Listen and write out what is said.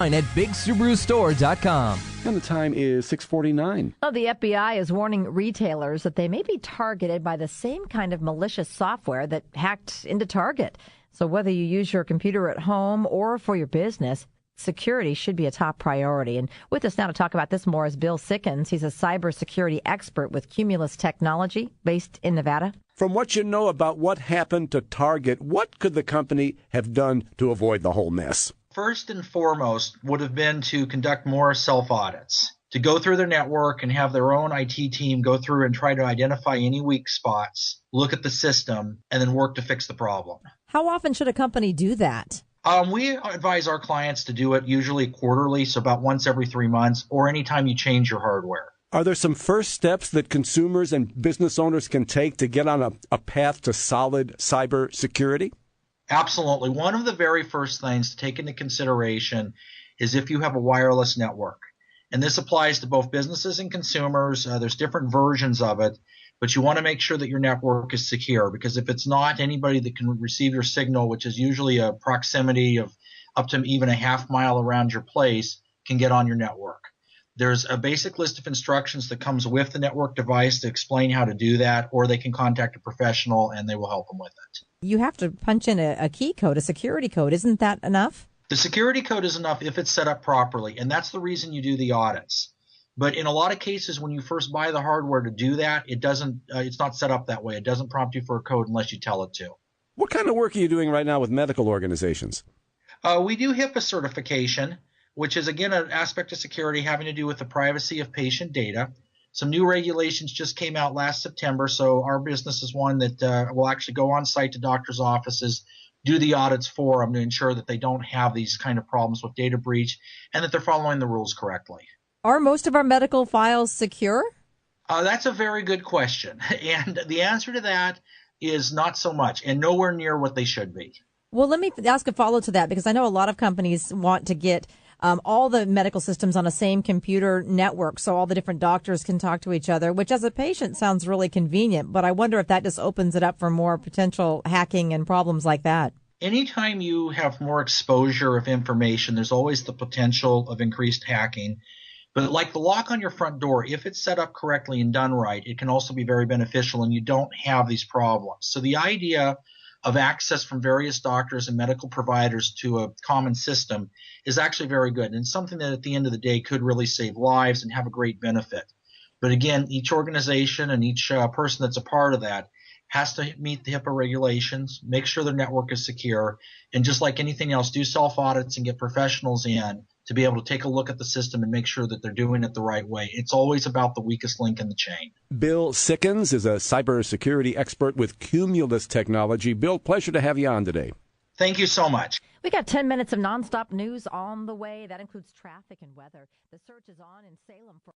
at BigSubaruStore.com. And the time is 6:49. Oh, the FBI is warning retailers that they may be targeted by the same kind of malicious software that hacked into Target. So whether you use your computer at home or for your business, security should be a top priority. And with us now to talk about this more is Bill Sickens. He's a cybersecurity expert with Cumulus Technology based in Nevada. From what you know about what happened to Target, what could the company have done to avoid the whole mess? First and foremost would have been to conduct more self-audits, to go through their network and have their own IT team go through and try to identify any weak spots, look at the system, and then work to fix the problem. How often should a company do that? We advise our clients to do it usually quarterly, so about once every 3 months, or anytime you change your hardware. Are there some first steps that consumers and business owners can take to get on a path to solid cyber security? Absolutely. One of the very first things to take into consideration is if you have a wireless network. And this applies to both businesses and consumers. There's different versions of it, but you want to make sure that your network is secure, because if it's not, anybody that can receive your signal, which is usually a proximity of up to even a half mile around your place, can get on your network. There's a basic list of instructions that comes with the network device to explain how to do that, or they can contact a professional and they will help them with it. You have to punch in a key code, a security code. Isn't that enough? The security code is enough if it's set up properly, and that's the reason you do the audits. But in a lot of cases, when you first buy the hardware to do that, it's not set up that way. It doesn't prompt you for a code unless you tell it to. What kind of work are you doing right now with medical organizations? We do HIPAA certification, which is, again, an aspect of security having to do with the privacy of patient data. Some new regulations just came out last September, so our business is one that will actually go on site to doctors' offices, do the audits for them to ensure that they don't have these kind of problems with data breach and that they're following the rules correctly. Are most of our medical files secure? That's a very good question. And the answer to that is not so much, and nowhere near what they should be. Well, let me ask a follow to that, because I know a lot of companies want to get all the medical systems on the same computer network so all the different doctors can talk to each other, which as a patient sounds really convenient. But I wonder if that just opens it up for more potential hacking and problems like that. Anytime you have more exposure of information, there's always the potential of increased hacking. But like the lock on your front door, if it's set up correctly and done right, it can also be very beneficial and you don't have these problems. So the idea of access from various doctors and medical providers to a common system is actually very good, and something that at the end of the day could really save lives and have a great benefit. But again, each organization and each person that's a part of that has to meet the HIPAA regulations, make sure their network is secure, and just like anything else, do self-audits and get professionals in to be able to take a look at the system and make sure that they're doing it the right way. It's always about the weakest link in the chain. Bill Sickens is a cybersecurity expert with Cumulus Technology. Bill, pleasure to have you on today. Thank you so much. We got 10 minutes of nonstop news on the way. That includes traffic and weather. The search is on in Salem for